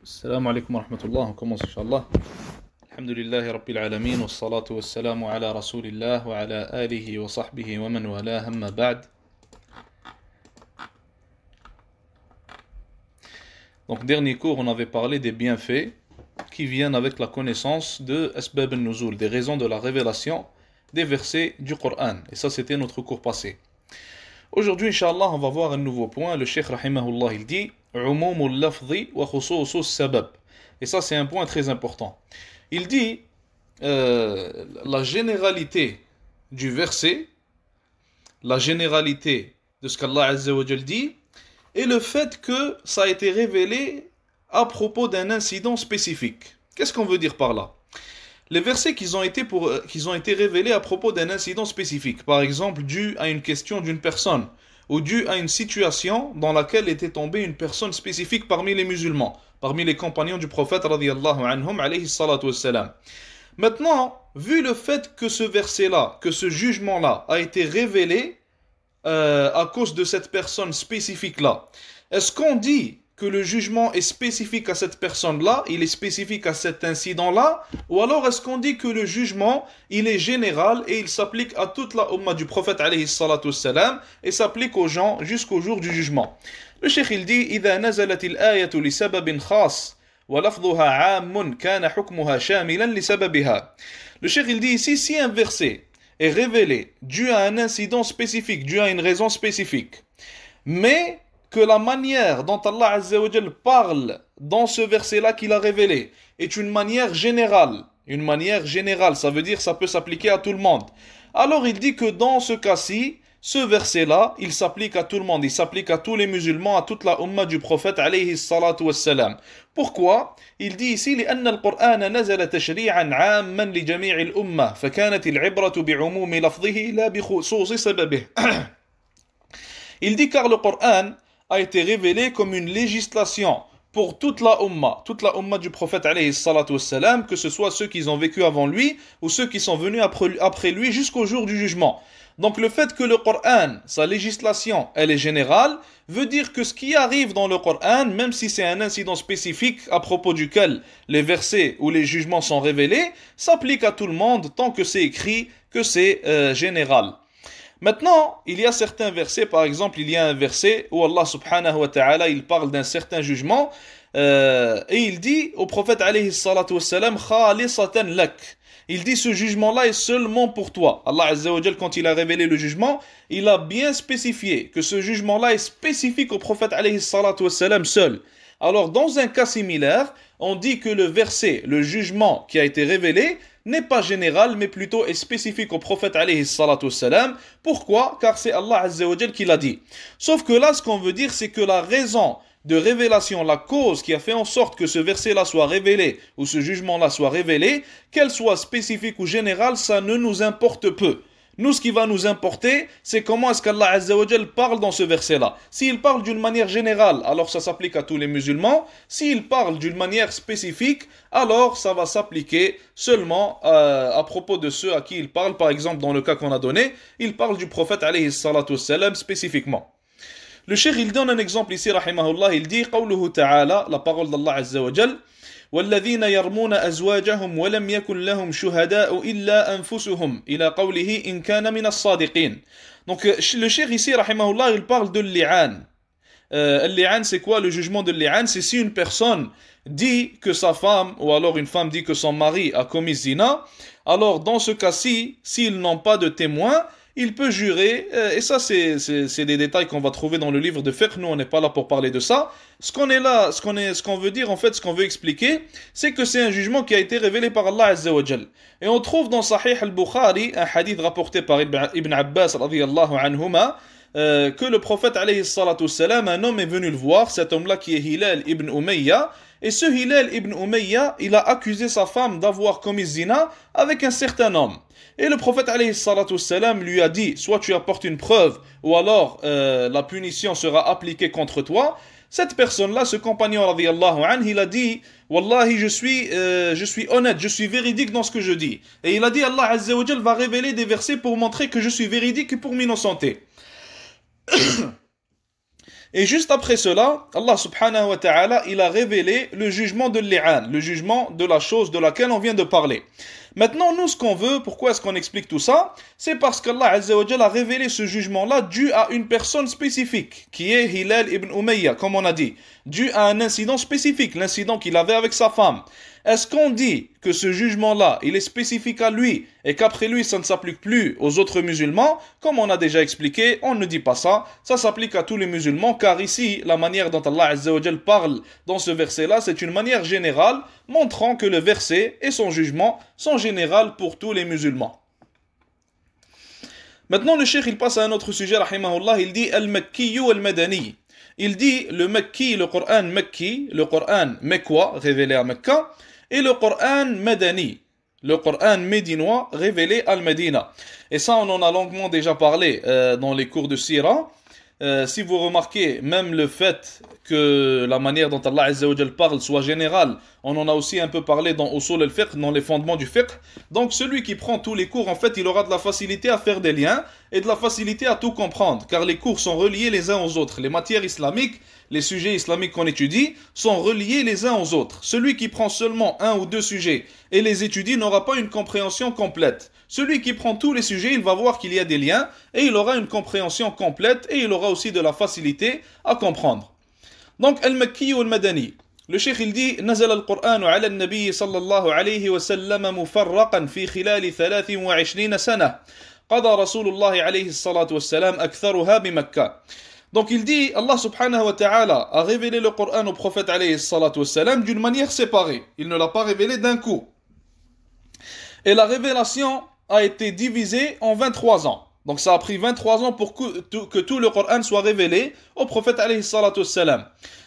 السلام عليكم ورحمة الله. On commence Inch'Allah. Alhamdulillahi Rabbil Alamin. Wa salatu wa salamu ala Rasulillah wa ala alihi wa sahbihi wa man wala amma ba'd. Donc, dernier cours, on avait parlé des bienfaits qui viennent avec la connaissance de Asbab al-Nuzul, des raisons de la révélation des versets du Coran. Et ça, c'était notre cours passé. Aujourd'hui, Inch'Allah, on va voir un nouveau point. Le Cheikh Rahimahullah, il dit Umumul lafzi wa khususus sabab. Et ça, c'est un point très important. Il dit la généralité du verset, la généralité de ce qu'Allah Azza wa Jal dit, et le fait que ça a été révélé à propos d'un incident spécifique. Qu'est-ce qu'on veut dire par là? Les versets qui ont été révélés à propos d'un incident spécifique, par exemple dû à une question d'une personne, ou dû à une situation dans laquelle était tombée une personne spécifique parmi les musulmans, parmi les compagnons du prophète radiyallahu anhum alayhi salatu wassalam. Maintenant, vu le fait que ce verset-là, que ce jugement-là a été révélé à cause de cette personne spécifique-là, est-ce qu'on dit que le jugement est spécifique à cette personne-là, il est spécifique à cet incident-là, ou alors est-ce qu'on dit que le jugement, il est général et il s'applique à toute la umma du prophète alayhi salatu wassalam et s'applique aux gens jusqu'au jour du jugement? Le cheikh il dit إذا نزلت الآية لسبب خاص ولفظها عام كان حكمها شاملا لسببها. Le cheikh il dit ici, si un verset est révélé dû à un incident spécifique, dû à une raison spécifique, mais que la manière dont Allah Azza wa Jal parle dans ce verset-là qu'il a révélé est une manière générale. Une manière générale, ça veut dire ça peut s'appliquer à tout le monde. Alors il dit que dans ce cas-ci, ce verset-là, il s'applique à tout le monde. Il s'applique à tous les musulmans, à toute la umma du prophète alayhi salatu wassalam. Pourquoi? Il dit ici لأن القرآن نزل تشريعا عاما لجميع الأمة فكانت العبرة بعموم لفظه لا بخصوص سببه. Il dit car le Coran a été révélé comme une législation pour toute la umma du prophète alayhi salatu wassalam, que ce soit ceux qui ont vécu avant lui ou ceux qui sont venus après lui jusqu'au jour du jugement. Donc le fait que le Coran, sa législation, elle est générale, veut dire que ce qui arrive dans le Coran, même si c'est un incident spécifique à propos duquel les versets ou les jugements sont révélés, s'applique à tout le monde tant que c'est écrit, que c'est général. Maintenant, il y a certains versets, par exemple, il y a un verset où Allah subhanahu wa ta'ala, il parle d'un certain jugement, et il dit au prophète alayhi salatu wassalam, khalisatan lak. Il dit ce jugement-là est seulement pour toi. Allah Azza wa Jal, quand il a révélé le jugement, il a bien spécifié que ce jugement-là est spécifique au prophète alayhi salatu wassalam seul. Alors, dans un cas similaire, on dit que le verset, le jugement qui a été révélé, n'est pas général, mais plutôt est spécifique au prophète alayhi salatu wassalam. Pourquoi? Car c'est Allah Azza wa Jal qui l'a dit. Sauf que là, ce qu'on veut dire, c'est que la raison de révélation, la cause qui a fait en sorte que ce verset-là soit révélé, ou ce jugement-là soit révélé, qu'elle soit spécifique ou générale, ça ne nous importe peu. Nous, ce qui va nous importer, c'est comment est-ce qu'Allah Azza wa Jal parle dans ce verset-là. S'il parle d'une manière générale, alors ça s'applique à tous les musulmans. S'il parle d'une manière spécifique, alors ça va s'appliquer seulement à propos de ceux à qui il parle. Par exemple, dans le cas qu'on a donné, il parle du prophète alayhi salatu wassalam spécifiquement. Le cheikh, il donne un exemple ici, rahimahullah, il dit, قوله تعالى, la parole d'Allah Azza wa Jal, والذين يرمون أزواجهم ولم يكن لهم شهداء إلا أنفسهم إلى قوله إن كان من الصادقين. Donc le cheikh ici, rahimahullah, il parle de li'an. Li'an, c'est quoi le jugement de li'an? C'est si une personne dit que sa femme, ou alors une femme dit que son mari a commis zina, alors dans ce cas-ci, s'ils n'ont pas de témoins, il peut jurer, et ça c'est des détails qu'on va trouver dans le livre de fiqh, nous on n'est pas là pour parler de ça. Ce qu'on veut dire en fait, ce qu'on veut expliquer, c'est que c'est un jugement qui a été révélé par Allah Azza wa Jal. Et on trouve dans Sahih al-Bukhari, un hadith rapporté par Ibn Abbas radiyallahu anhuma, que le prophète alayhi salatu wassalam, un homme est venu le voir, cet homme-là qui est Hilal ibn Umayya, et ce Hilal ibn Umayya, il a accusé sa femme d'avoir commis zina avec un certain homme. Et le prophète alayhi salatu wassalam lui a dit, soit tu apportes une preuve, ou alors la punition sera appliquée contre toi. Cette personne-là, ce compagnon radiyallahu anhu, il a dit, Wallahi, je suis honnête, je suis véridique dans ce que je dis. Et il a dit, Allah Azza wa Jal va révéler des versets pour montrer que je suis véridique et pour m'innocenter. Et juste après cela, Allah subhanahu wa ta'ala, il a révélé le jugement de l'i'an, le jugement de la chose de laquelle on vient de parler. Maintenant, nous, ce qu'on veut, pourquoi est-ce qu'on explique tout ça? C'est parce qu'Allah Azza wa Jalla a révélé ce jugement-là dû à une personne spécifique, qui est Hilal ibn Umayya, comme on a dit, dû à un incident spécifique, l'incident qu'il avait avec sa femme. Est-ce qu'on dit que ce jugement-là, il est spécifique à lui et qu'après lui, ça ne s'applique plus aux autres musulmans? Comme on a déjà expliqué, on ne dit pas ça. Ça s'applique à tous les musulmans, car ici, la manière dont Allah Azza wa Jalla parle dans ce verset-là, c'est une manière générale, montrant que le verset et son jugement sont généraux pour tous les musulmans. Maintenant, le cheikh, il passe à un autre sujet, rahimahullah, il dit Al-Makki ou Al-Madani. Il dit le Makki, le Coran Makki, le Coran Mekwa, révélé à Mecca, et le Coran Madani, le Coran médinois révélé à Al-Medina. Et ça, on en a longuement déjà parlé dans les cours de Sira. Si vous remarquez, même le fait que la manière dont Allah Azza wa Jal parle soit générale, on en a aussi un peu parlé dans Usul al-Fiqh, dans les fondements du fiqh. Donc celui qui prend tous les cours, en fait, il aura de la facilité à faire des liens et de la facilité à tout comprendre, car les cours sont reliés les uns aux autres. Les matières islamiques, les sujets islamiques qu'on étudie, sont reliés les uns aux autres. Celui qui prend seulement un ou deux sujets et les étudie n'aura pas une compréhension complète. Celui qui prend tous les sujets, il va voir qu'il y a des liens et il aura une compréhension complète et il aura aussi de la facilité à comprendre. Donc, Al-Makki ou Al-Madani. Le cheikh il dit نزل القرآن على النبي صلى الله عليه وسلم مفرقا في خلال 23 سنة قضى رسول الله عليه الصلاة والسلام أكثرها بمكة. Donc il dit Allah subhanahu wa ta'ala a révélé le Coran au prophète alayhi salatu wassalam d'une manière séparée. Il ne l'a pas révélé d'un coup. Et la révélation a été divisée en 23 ans. Donc ça a pris 23 ans pour que tout le Coran soit révélé au prophète alayhi salatu wassalam.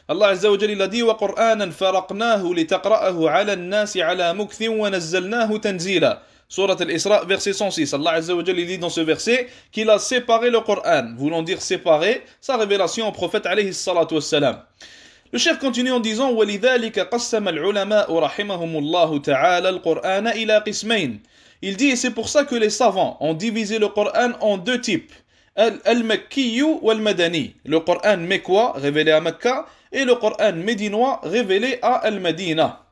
Allah Azza wa Jalla dit وَقُرْآنًا فَرَقْنَاهُ لِتَقْرَأَهُ عَلَى النَّاسِ عَلَى مُكْثٍ وَنَزَّلْنَاهُ تَنزِيلًا. Surat al-Isra, verset 106. Allah Azza wa Jalla dit dans ce verset qu'il a séparé le Coran. Voulant dire séparer sa révélation au prophète alayhi salatu wassalam. Le cheikh continue en disant وَلِذَلِكَ قَسَّمَ الْعُلَمَاءُ رَحِمَهُمُ اللَّهُ تَعَالَى الْقُرْآنَ إِلَى قِسْمَيْنِ. Il dit, et c'est pour ça que les savants ont divisé le Coran en deux types. Al-Makki ou Al-Madani. Le Coran mekwa, révélé à Mecca, et le Coran médinois, révélé à Al-Madina.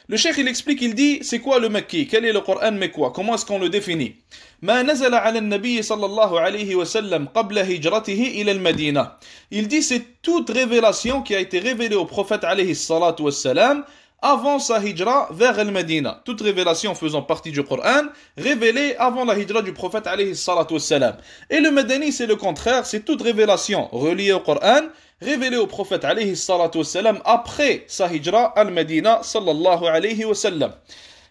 Le cheikh il explique, il dit, c'est quoi le Makki? Quel est le Coran mekwa? Comment est-ce qu'on le définit? ما نزل على النبي صلى الله عليه وسلم قبل هجرته إلى المدينة. Il dit, c'est toute révélation qui a été révélée au prophète alayhi salatu wassalam avant sa hijra vers Al-Madina. Toute révélation faisant partie du Coran, révélée avant la hijra du prophète alayhi salatu wassalam. Et le Madani, c'est le contraire, c'est toute révélation reliée au Coran, révélée au prophète alayhi salatu wassalam après sa hijra Al-Madina sallallahu alayhi wa sallam.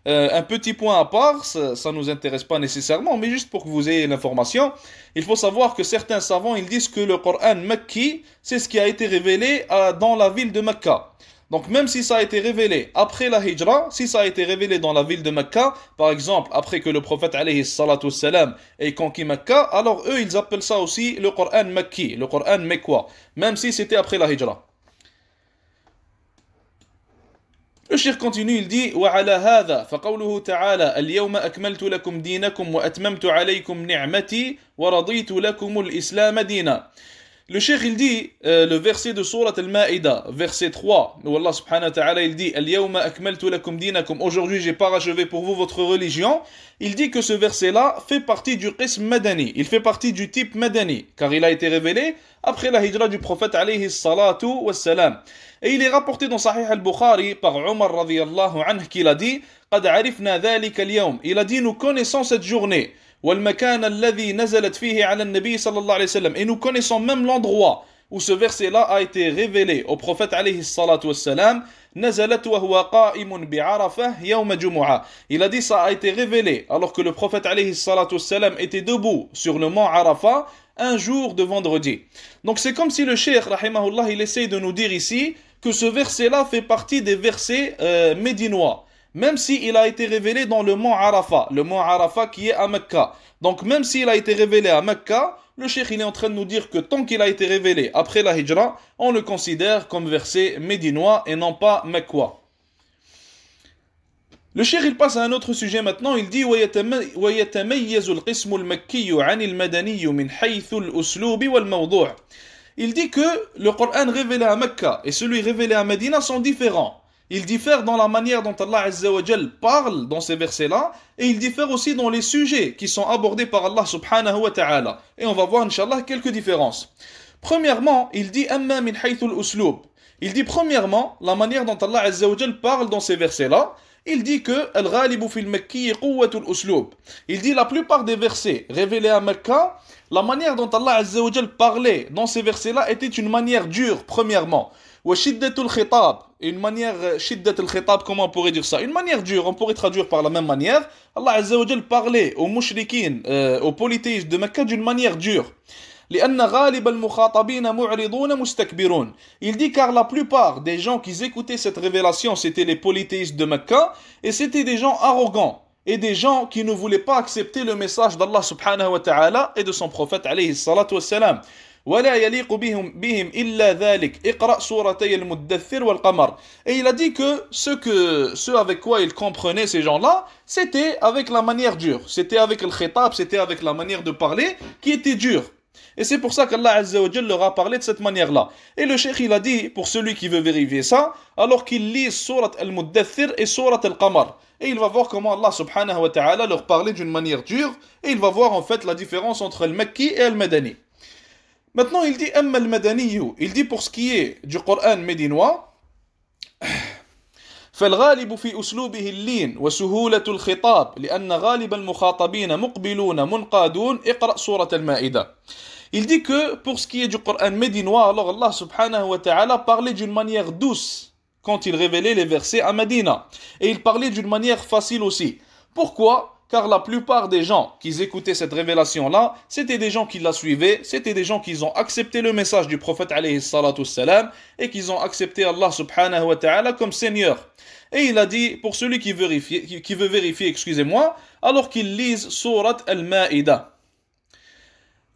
Un petit point à part, ça ne nous intéresse pas nécessairement, mais juste pour que vous ayez l'information, il faut savoir que certains savants ils disent que le Coran Makki, c'est ce qui a été révélé dans la ville de Mecca. Donc même si ça a été révélé après la hijra, si ça a été révélé dans la ville de Mecca, par exemple après que le prophète alayhi salatu wassalam ait conquis Mecca, alors eux ils appellent ça aussi le Coran Makki, le Coran Mekwa, même si c'était après la hijra. Le cheikh continue, il dit وعلى هذا فقوله تعالى اليوم أكملت لكم دينكم وأتممت عليكم نعمتي ورضيت لكم الإسلام دينا. Le cheikh il dit le verset de Surat al-Ma'ida, verset 3, où Allah subhanahu wa ta'ala il dit Al-yawma akmaltu lakum dinakum, aujourd'hui j'ai parachevé pour vous votre religion. Il dit que ce verset là fait partie du qism madani, il fait partie du type madani, car il a été révélé après la hijra du prophète alayhi salatu wassalam. Et il est rapporté dans Sahih al-Bukhari par Omar radiyallahu anhu qu'il a dit قد عرفنا ذلك اليوم, il a dit nous connaissons cette journée. والمكان الذي نزلت فيه على النبي صلى الله عليه وسلم. Et nous connaissons même l'endroit où ce verset-là a été révélé au prophète عليه الصلاة والسلام. نزلت وهو قائم بعرفة يوم جمعة. Il a dit ça a été révélé alors que le prophète عليه الصلاة والسلام était debout sur le mont Arafat un jour de vendredi. Donc c'est comme si le cheikh rahimahullah il essaye de nous dire ici que ce verset-là fait partie des versets médinois. Même s'il a été révélé dans le mont Arafat qui est à Mecca. Donc même s'il a été révélé à Mecca, le cheikh il est en train de nous dire que tant qu'il a été révélé après la hijra, on le considère comme verset médinois et non pas mekwa. Le cheikh il passe à un autre sujet maintenant, il dit وَيَتَمَيَّزُ الْقِسْمُ الْمَكِّيُّ عَنِ الْمَدَنِيُّ مِنْ حَيْثُ الْأُسْلُوبِ وَالْمَوْضُوعِ. il dit que le Coran révélé à Mecca et celui révélé à Médina sont différents. Ils diffèrent dans la manière dont Allah Azza wa Jal parle dans ces versets-là, et ils diffèrent aussi dans les sujets qui sont abordés par Allah subhanahu wa ta'ala. Et on va voir, Inch'Allah, quelques différences. Premièrement, il dit Amma min haythul uslub. Il dit premièrement, la manière dont Allah Azza wa Jal parle dans ces versets-là, il dit que Al-Ghalibu fil Makki quwwatul uslub. Il dit la plupart des versets révélés à Mecca, la manière dont Allah Azza wa Jal parlait dans ces versets-là était une manière dure, premièrement. Wa shiddatul khitab. Une manière, shiddatul khitab, comment on pourrait dire ça? Une manière dure, on pourrait traduire par la même manière. Allah Azza wa Jal parlait aux mushrikin, aux polythéistes de Mecca d'une manière dure. لأن غالب المخاطبين معرضون مستكبرون. Il dit car la plupart des gens qui écoutaient cette révélation, c'était les polythéistes de Mecca, et c'était des gens arrogants, et des gens qui ne voulaient pas accepter le message d'Allah subhanahu wa ta'ala et de son prophète alayhi salatu wassalam. ولا يليق بهم إلا ذلك اقرأ سورتي المدثر والقمر. Et il a dit que ceux avec quoi il comprenait ces gens-là, c'était avec la manière dure, c'était avec le khitab, c'était avec la manière de parler qui était dure. Et c'est pour ça qu'Allah Azza wa Jal leur a parlé de cette manière-là. Et le cheikh il a dit, pour celui qui veut vérifier ça, alors qu'il lit Surat al-Muddathir et Surat al-Qamar. Et il va voir comment Allah subhanahu wa ta'ala leur parlait d'une manière dure, et il va voir en fait la différence entre al-Makki et al-Madani. Maintenant il dit Amma al-Madani, il dit pour ce qui est du Coran médinois, فالغالب في أسلوبه اللين وسهولة الخطاب لأن غالب المخاطبين مقبلون منقادون اقرأ سورة المائدة. Il dit que pour ce qui est du Coran médinois, alors Allah subhanahu wa ta'ala parlait d'une manière douce quand il révélait les versets à Médina. Et il parlait d'une manière facile aussi. Pourquoi? Car la plupart des gens qui écoutaient cette révélation-là, c'était des gens qui la suivaient, c'était des gens qui ont accepté le message du prophète alayhi salatu wassalam et qui ont accepté Allah subhanahu wa ta'ala comme Seigneur. Et il a dit, pour celui qui veut vérifier, excusez-moi, alors qu'il lise Surat al-Ma'ida.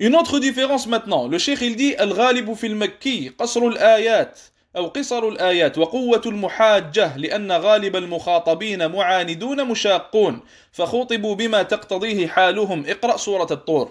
Une autre différence maintenant, le cheikh il dit Al-Ghalibu fil Makki, qasru al-ayat, أو قصر الآيات وقوة المحاجة لأن غالب المخاطبين معاندون مشاقون فخوطبوا بما تقتضيه حالهم اقرأ سورة الطور.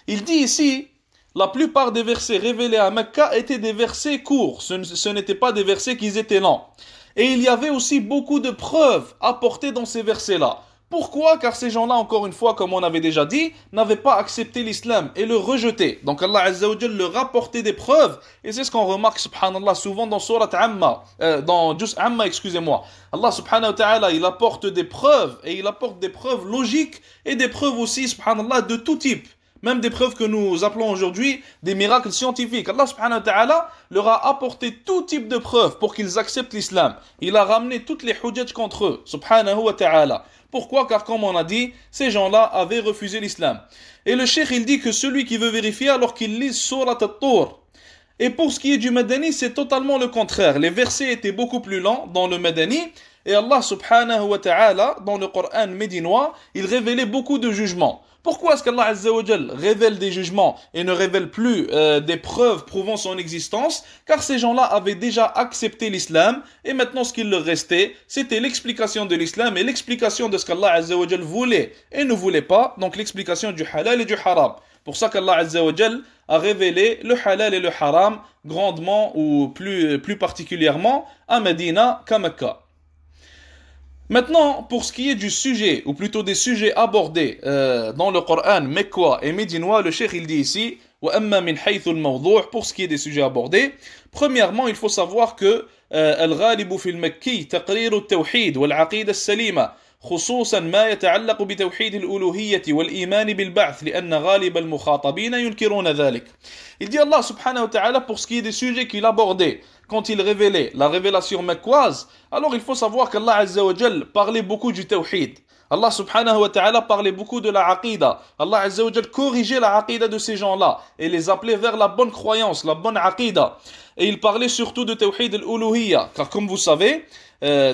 Il dit ici, la plupart des versets révélés à Mecca étaient des versets courts, ce n'étaient pas des versets qui étaient lents. Et il y avait aussi beaucoup de preuves apportées dans ces versets-là. Pourquoi? Car ces gens-là, encore une fois, comme on avait déjà dit, n'avaient pas accepté l'islam et le rejetaient. Donc Allah Azza wa Jal leur apportait des preuves. Et c'est ce qu'on remarque, subhanallah, souvent dans Surat Amma, dans Juz Amma, excusez-moi. Allah subhanahu wa ta'ala, il apporte des preuves, et il apporte des preuves logiques, et des preuves aussi, subhanallah, de tout type. Même des preuves que nous appelons aujourd'hui des miracles scientifiques. Allah subhanahu wa ta'ala leur a apporté tout type de preuves pour qu'ils acceptent l'islam. Il a ramené toutes les hujjaj contre eux, subhanahu wa ta'ala. Pourquoi? Car comme on a dit, ces gens-là avaient refusé l'islam. Et le cheikh il dit que celui qui veut vérifier alors qu'il lit Surat al-Tur. Et pour ce qui est du Madani, c'est totalement le contraire. Les versets étaient beaucoup plus lents dans le Madani. Et Allah subhanahu wa ta'ala, dans le Coran médinois, il révélait beaucoup de jugements. Pourquoi est-ce qu'Allah Azza wa Jal révèle des jugements et ne révèle plus des preuves prouvant son existence? Car ces gens-là avaient déjà accepté l'islam et maintenant ce qu'il leur restait, c'était l'explication de l'islam et l'explication de ce qu'Allah Azza wa Jal voulait et ne voulait pas, donc l'explication du halal et du haram. Pour ça qu'Allah Azza wa Jal a révélé le halal et le haram grandement ou plus particulièrement à Medina qu'à Mecca. Maintenant, pour ce qui est du sujet, ou plutôt des sujets abordés dans le Coran mecquois et médinois, le cheikh il dit ici, وَأَمَّا مِنْ حَيْثُ الْمَوْضُوعِ, pour ce qui est des sujets abordés, premièrement, il faut savoir que الغالب في المكي تقرير التوحيد والعقيدة السليمة خصوصا ما يتعلق بتوحيد الألوهية والإيمان بالبعث لأن غالب المخاطبين ينكرون ذلك. Il dit Allah subhanahu wa ta'ala pour ce qui est des sujets qu'il abordait quand il révélait la révélation mecquoise, alors il faut savoir qu'Allah Azza wa Jal parlait beaucoup du tawhid. Allah subhanahu wa ta'ala parlait beaucoup de la aqida. Allah Azza wa Jal corrigeait la aqida de ces gens-là et les appelait vers la bonne croyance, la bonne aqida. Et il parlait surtout de tawhid al-uluhiyya, car comme vous savez,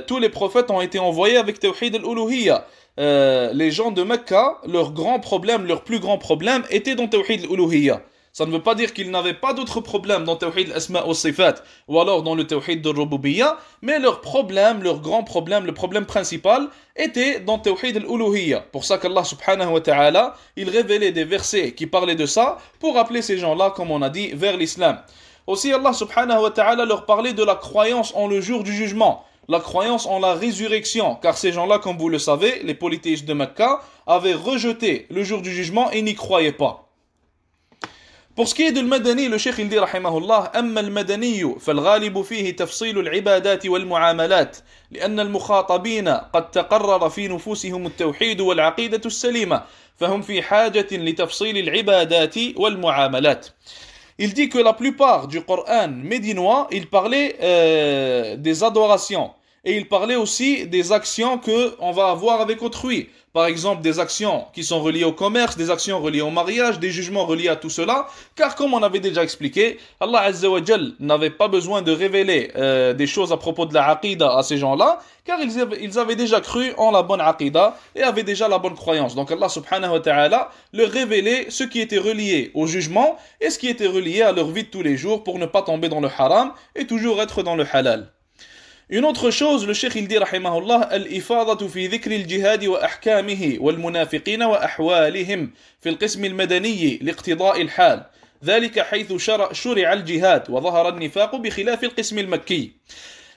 tous les prophètes ont été envoyés avec tawhid al-uluhiyya. Les gens de Mecca, leur plus grand problème était dans tawhid al-uluhiyya. Ça ne veut pas dire qu'ils n'avaient pas d'autres problèmes dans Tawhid al-Asma' wa Sifat ou alors dans le Tawhid al-Rububiyya, mais leur grand problème, le problème principal était dans Tawhid al-Uluhiyya. Pour ça qu'Allah subhanahu wa ta'ala, il révélait des versets qui parlaient de ça pour appeler ces gens-là, comme on a dit, vers l'islam. Aussi Allah subhanahu wa ta'ala leur parlait de la croyance en le jour du jugement, la croyance en la résurrection, car ces gens-là, comme vous le savez, les polythéistes de Mecca, avaient rejeté le jour du jugement et n'y croyaient pas. Pour ce qui est de المدني, le cheikh il dit رحمه الله أما المدني فالغالب فيه تفصيل العبادات والمعاملات لأن المخاطبين قد تقرر في نفوسهم التوحيد والعقيدة السليمة فهم في حاجة لتفصيل العبادات والمعاملات. Il dit que la plupart du Coran médinois, il parlait des adorations et il parlait aussi des actions qu'on va avoir avec autrui. Par exemple, des actions qui sont reliées au commerce, des actions reliées au mariage, des jugements reliés à tout cela. Car comme on avait déjà expliqué, Allah Azza wa Jal n'avait pas besoin de révéler des choses à propos de la aqidah à ces gens-là, car ils avaient déjà cru en la bonne aqidah et avaient déjà la bonne croyance. Donc Allah subhanahu wa ta'ala leur révélait ce qui était relié au jugement et ce qui était relié à leur vie de tous les jours pour ne pas tomber dans le haram et toujours être dans le halal. Une autre chose, le cheikh il dit rahimahullah al-ifadatu fi dhikri al-jihad wa ahkamihi wal munafiqin wa ahwalihim fi al-qism al-madani liqtida'i al-hal. ذلك حيث شرع الجهاد وظهر النفاق بخلاف القسم المكي.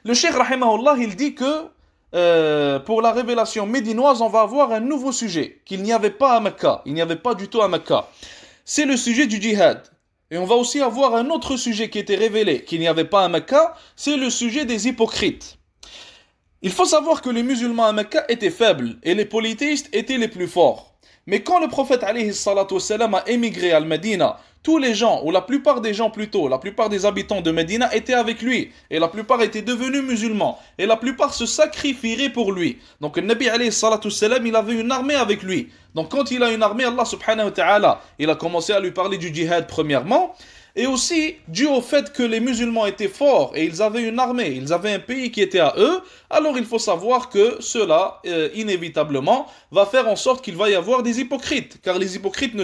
Le cheikh rahimahullah il dit que pour la révélation médinoise, on va avoir un nouveau sujet qu'il n'y avait pas à Mecca, il n'y avait pas du tout à Mecca. C'est le sujet du djihad. Et on va aussi avoir un autre sujet qui était révélé, qu'il n'y avait pas à Mecca, c'est le sujet des hypocrites. Il faut savoir que les musulmans à Mecca étaient faibles et les polythéistes étaient les plus forts. Mais quand le prophète alayhi salatu wassalam a émigré à Medina, tous les gens, ou la plupart des gens plutôt, la plupart des habitants de Médina étaient avec lui. Et la plupart étaient devenus musulmans. Et la plupart se sacrifieraient pour lui. Donc le Nabi alayhi salatu wassalam, il avait une armée avec lui. Donc quand il a une armée, Allah subhanahu wa ta'ala, il a commencé à lui parler du djihad premièrement. Et aussi, dû au fait que les musulmans étaient forts et ils avaient une armée, ils avaient un pays qui était à eux, alors il faut savoir que cela, inévitablement, va faire en sorte qu'il va y avoir des hypocrites. Car les hypocrites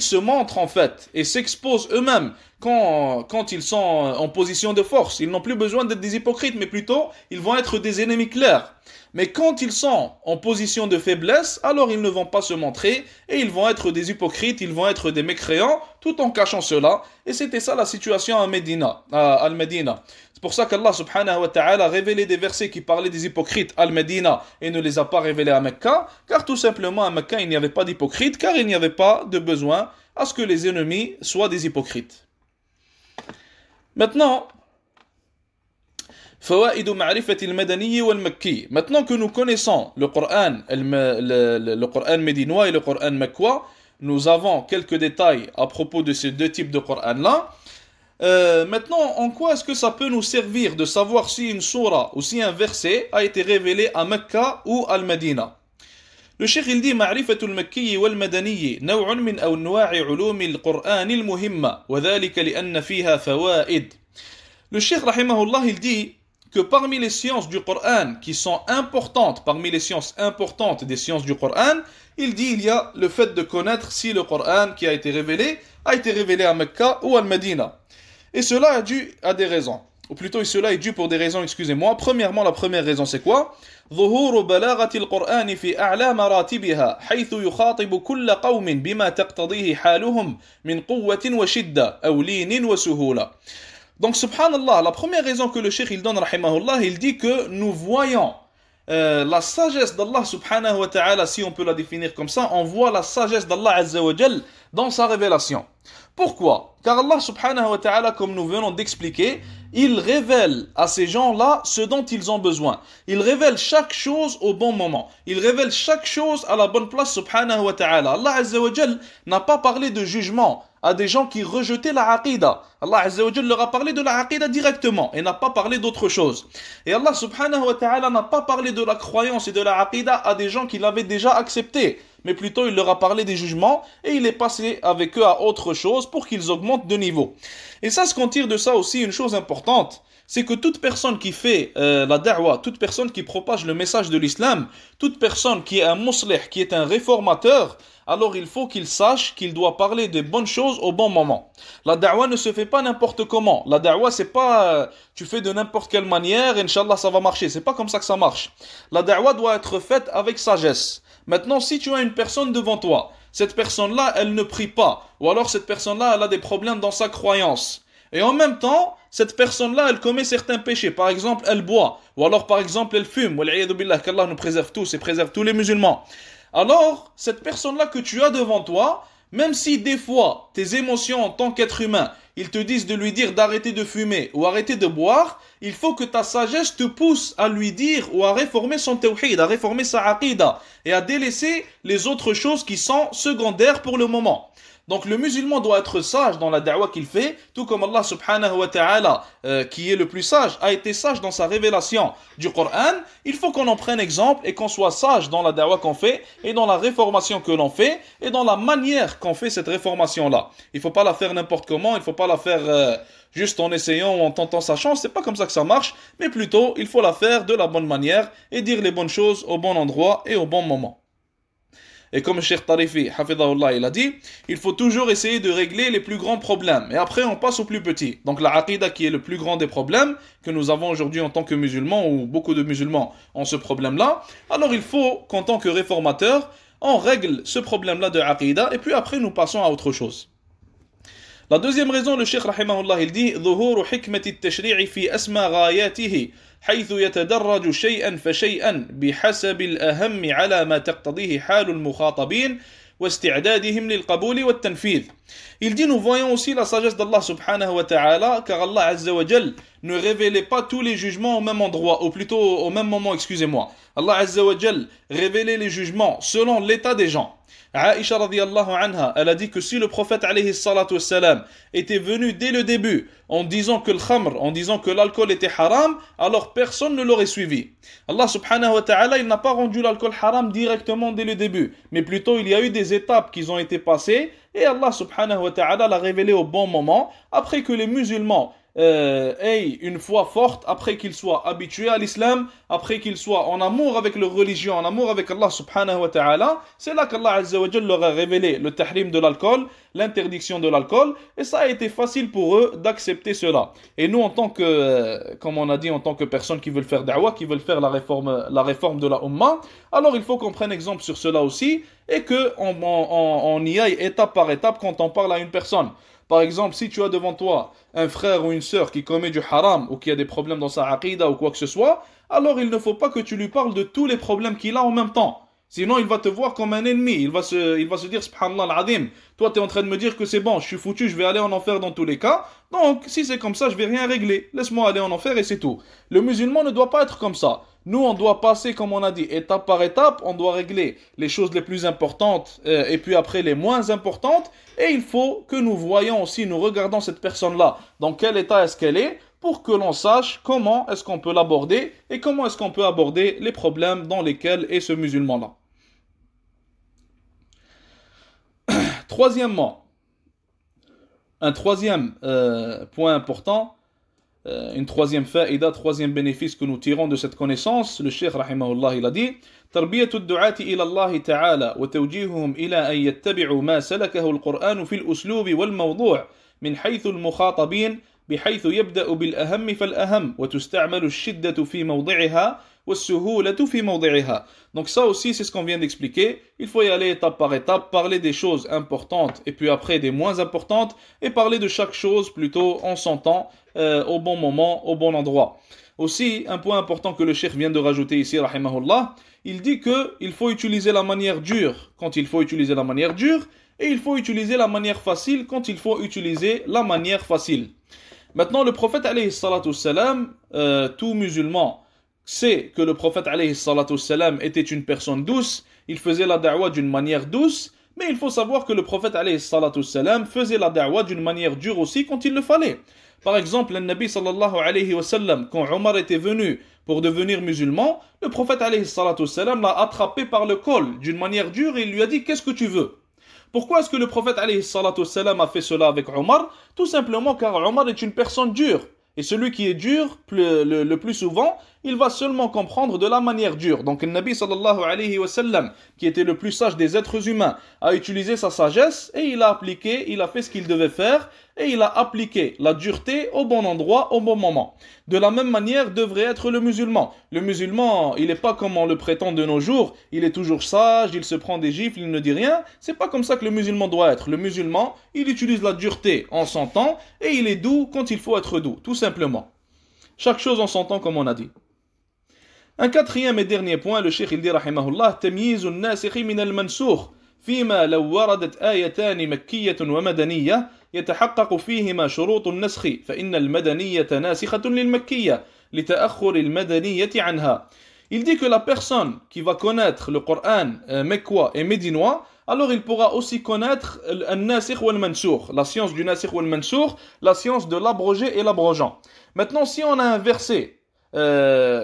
se montrent en fait et s'exposent eux-mêmes quand ils sont en position de force. Ils n'ont plus besoin d'être des hypocrites, mais plutôt, ils vont être des ennemis clairs. Mais quand ils sont en position de faiblesse, alors ils ne vont pas se montrer et ils vont être des hypocrites, ils vont être des mécréants tout en cachant cela. Et c'était ça la situation à Médina, à Al-Medina. C'est pour ça qu'Allah subhanahu wa ta'ala a révélé des versets qui parlaient des hypocrites à Al-Medina et ne les a pas révélés à Mecca, car tout simplement à Mecca il n'y avait pas d'hypocrites, car il n'y avait pas de besoin à ce que les ennemis soient des hypocrites. Maintenant, maintenant que nous connaissons le Coran médinois et le Coran mecquois, nous avons quelques détails à propos de ces deux types de Coran-là. Maintenant, en quoi est-ce que ça peut nous servir de savoir si une sourate ou si un verset a été révélé à Mecca ou à Medina? Le cheikh il dit معرفة المكي والمدني نوع من أنواع علوم القرآن المهمة وذلك لأن فيها فوائد. Le cheikh rahimahullah il dit que parmi les sciences du Coran qui sont importantes, parmi les sciences importantes des sciences du Coran, il dit il y a le fait de connaître si le Coran qui a été révélé à Mecca ou à Medina. Et cela est dû à des raisons. Ou plutôt cela est dû pour des raisons, excusez-moi. Premièrement, la première raison c'est quoi? ظهور بلاغة القرآن في أعلى مراتبها حيث يخاطب كل قوم بما تقتضيه حالهم من قوة وشدة أو لين وسهولة. Donc, subhanallah, la première raison que le cheikh il donne, rahimahullah, il dit que nous voyons la sagesse d'Allah subhanahu wa ta'ala, si on peut la définir comme ça, on voit la sagesse d'Allah azza wa jal dans sa révélation. Pourquoi? Car Allah subhanahu wa ta'ala, comme nous venons d'expliquer, il révèle à ces gens-là ce dont ils ont besoin. Il révèle chaque chose au bon moment. Il révèle chaque chose à la bonne place subhanahu wa ta'ala. Allah azza wa jal n'a pas parlé de jugement à des gens qui rejetaient la aqidah. Allah azza wa jal leur a parlé de la aqidah directement et n'a pas parlé d'autre chose. Et Allah subhanahu wa ta'ala n'a pas parlé de la croyance et de la aqidah à des gens qui l'avaient déjà accepté, mais plutôt il leur a parlé des jugements et il est passé avec eux à autre chose pour qu'ils augmentent de niveau. Et ça, ce qu'on tire de ça aussi, une chose importante, c'est que toute personne qui fait la da'wah, toute personne qui propage le message de l'islam, toute personne qui est un muslih, qui est un réformateur, alors il faut qu'il sache qu'il doit parler des bonnes choses au bon moment. La da'wah ne se fait pas n'importe comment. La da'wah, c'est pas tu fais de n'importe quelle manière, Inch'Allah ça va marcher. C'est pas comme ça que ça marche. La da'wah doit être faite avec sagesse. Maintenant, si tu as une personne devant toi, cette personne-là, elle ne prie pas, ou alors cette personne-là, elle a des problèmes dans sa croyance, Et en même temps, cette personne-là, elle commet certains péchés. Par exemple, elle boit. Ou alors, par exemple, elle fume. Wal'iyadhu billah, qu'Allah nous préserve tous et préserve tous les musulmans. Alors, cette personne-là que tu as devant toi, même si des fois, tes émotions en tant qu'être humain, ils te disent de lui dire d'arrêter de fumer ou arrêter de boire, il faut que ta sagesse te pousse à lui dire ou à réformer son tawhid, à réformer sa aqida et à délaisser les autres choses qui sont secondaires pour le moment. Donc le musulman doit être sage dans la da'wah qu'il fait, tout comme Allah subhanahu wa ta'ala, qui est le plus sage, a été sage dans sa révélation du Coran. Il faut qu'on en prenne exemple et qu'on soit sage dans la da'wah qu'on fait, et dans la réformation que l'on fait, et dans la manière qu'on fait cette réformation-là. Il ne faut pas la faire n'importe comment, il ne faut pas la faire juste en essayant ou en tentant sa chance, c'est pas comme ça que ça marche, mais plutôt il faut la faire de la bonne manière, et dire les bonnes choses au bon endroit et au bon moment. Et comme Cheikh Tarifi, hafidahullah, il a dit, il faut toujours essayer de régler les plus grands problèmes. Et après, on passe aux plus petits. Donc la aqidah qui est le plus grand des problèmes que nous avons aujourd'hui en tant que musulmans, ou beaucoup de musulmans ont ce problème-là. Alors il faut qu'en tant que réformateur, on règle ce problème-là de aqidah, et puis après nous passons à autre chose. La deuxième raison, le Cheikh rahimahullah, il dit ظهور حكمة التشريع في أسمى غاياته حيث يتدرج شيئا فشيئا بحسب الأهم على ما تقتضيه حال المخاطبين واستعدادهم للقبول والتنفيذ. Il dit, nous voyons aussi la sagesse d'Allah subhanahu wa ta'ala, car Allah azza wa jal ne révélait pas tous les jugements au même endroit, ou plutôt au même moment, excusez-moi. Allah azza wa jal révélait les jugements selon l'état des gens. Aïcha radiyallahu anha, elle a dit que si le prophète alayhi salatu wassalam était venu dès le début en disant que le khamr, en disant que l'alcool était haram, alors personne ne l'aurait suivi. Allah subhanahu wa ta'ala, il n'a pas rendu l'alcool haram directement dès le début, mais plutôt il y a eu des étapes qui ont été passées et Allah subhanahu wa ta'ala l'a révélé au bon moment, après que les musulmans aient une foi forte, après qu'ils soient habitués à l'islam, après qu'ils soient en amour avec leur religion, en amour avec Allah subhanahu wa ta'ala. C'est là qu'Allah azza wa jalla leur a révélé le tahrim de l'alcool, l'interdiction de l'alcool, et ça a été facile pour eux d'accepter cela. Et nous, en tant que, comme on a dit, en tant que personnes qui veulent faire da'wah, qui veulent faire la réforme de la Ummah, alors il faut qu'on prenne exemple sur cela aussi, et qu'on y aille étape par étape quand on parle à une personne. Par exemple, si tu as devant toi un frère ou une sœur qui commet du haram ou qui a des problèmes dans sa aqida ou quoi que ce soit, alors il ne faut pas que tu lui parles de tous les problèmes qu'il a en même temps. Sinon, il va te voir comme un ennemi. Il va se dire, subhanallah al-azim, toi tu es en train de me dire que c'est bon, je suis foutu, je vais aller en enfer dans tous les cas. Donc, si c'est comme ça, je vais rien régler. Laisse-moi aller en enfer et c'est tout. Le musulman ne doit pas être comme ça. Nous, on doit passer, comme on a dit, étape par étape. On doit régler les choses les plus importantes et puis après les moins importantes. Et il faut que nous voyons aussi, nous regardons cette personne-là, dans quel état est-ce qu'elle est, pour que l'on sache comment est-ce qu'on peut l'aborder et comment est-ce qu'on peut aborder les problèmes dans lesquels est ce musulman-là. Troisièmement, un troisième point important, une troisième faïda, troisième bénéfice que nous tirons de cette connaissance, le Cheikh rahimahullah il a dit تربية الدعاة إلى الله تعالى وتوجيههم إلى أن يتبعوا ما سلكه القرآن في الأسلوب والموضوع من حيث المخاطبين بحيث يبدأ بالأهم فالأهم وتستعمل الشدة في موضعها والسهولة في موضعها. Donc ça aussi c'est ce qu'on vient d'expliquer. Il faut y aller étape par étape, parler des choses importantes et puis après des moins importantes et parler de chaque chose plutôt en son temps, au bon moment, au bon endroit. Aussi, un point important que le cheikh vient de rajouter ici, rahimahullah, il dit qu'il faut utiliser la manière dure quand il faut utiliser la manière dure et il faut utiliser la manière facile quand il faut utiliser la manière facile. Maintenant, le prophète alayhi salatu salam, tout musulman sait que le prophète alayhi salatu salam était une personne douce, il faisait la da'wah d'une manière douce, mais il faut savoir que le prophète alayhi salatu salam faisait la da'wah d'une manière dure aussi quand il le fallait. Par exemple, le Nabi sallallahu alayhi wa sallam, quand Omar était venu pour devenir musulman, le prophète alayhi salatu salam l'a attrapé par le col d'une manière dure et il lui a dit « Qu'est-ce que tu veux ?» Pourquoi est-ce que le prophète alayhi salatu salam a fait cela avec Omar? Tout simplement car Omar est une personne dure. Et celui qui est dur, le plus souvent, il va seulement comprendre de la manière dure. Donc le Nabi sallallahu alayhi wa sallam, qui était le plus sage des êtres humains, a utilisé sa sagesse et il a appliqué, il a fait ce qu'il devait faire et il a appliqué la dureté au bon endroit, au bon moment. De la même manière devrait être le musulman. Le musulman, il n'est pas comme on le prétend de nos jours, il est toujours sage, il se prend des gifles, il ne dit rien. C'est pas comme ça que le musulman doit être. Le musulman, il utilise la dureté en son temps et il est doux quand il faut être doux, tout simplement. Chaque chose en son temps, comme on a dit. Un quatrième et dernier point, le cheikh il dit rahimahullah, تمييز الناسخ من المنسوخ فيما لو وردت آيتان مكية ومدنية يتحقق فيهما شروط النسخ فإن المدنية ناسخة للمكية لتأخر المدنية عنها. Il dit que la personne qui va connaître le Coran mecquois et médinois, alors il pourra aussi connaître al-nasikh ou al-mansoukh, la science du nasikh ou al-mansoukh, la science de l'abrogé et l'abrogeant. Maintenant, si on a un verset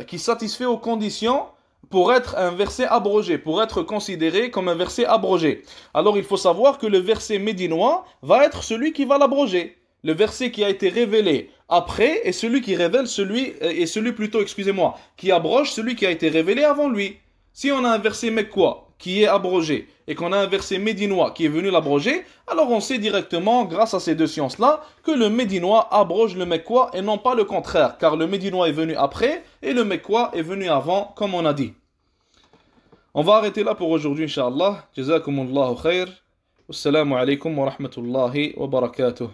qui satisfait aux conditions pour être un verset abrogé, pour être considéré comme un verset abrogé, alors il faut savoir que le verset médinois va être celui qui va l'abroger. Le verset qui a été révélé après est celui qui révèle qui abroge celui qui a été révélé avant lui. Si on a un verset mecquois qui est abrogé et qu'on a un verset médinois qui est venu l'abroger, alors on sait directement, grâce à ces deux sciences-là, que le médinois abroge le mecquois et non pas le contraire, car le médinois est venu après et le mecquois est venu avant, comme on a dit. On va arrêter là pour aujourd'hui, Inch'Allah. Jazakumullahu khair. Wassalamu alaikum wa rahmatullahi wa barakatuh.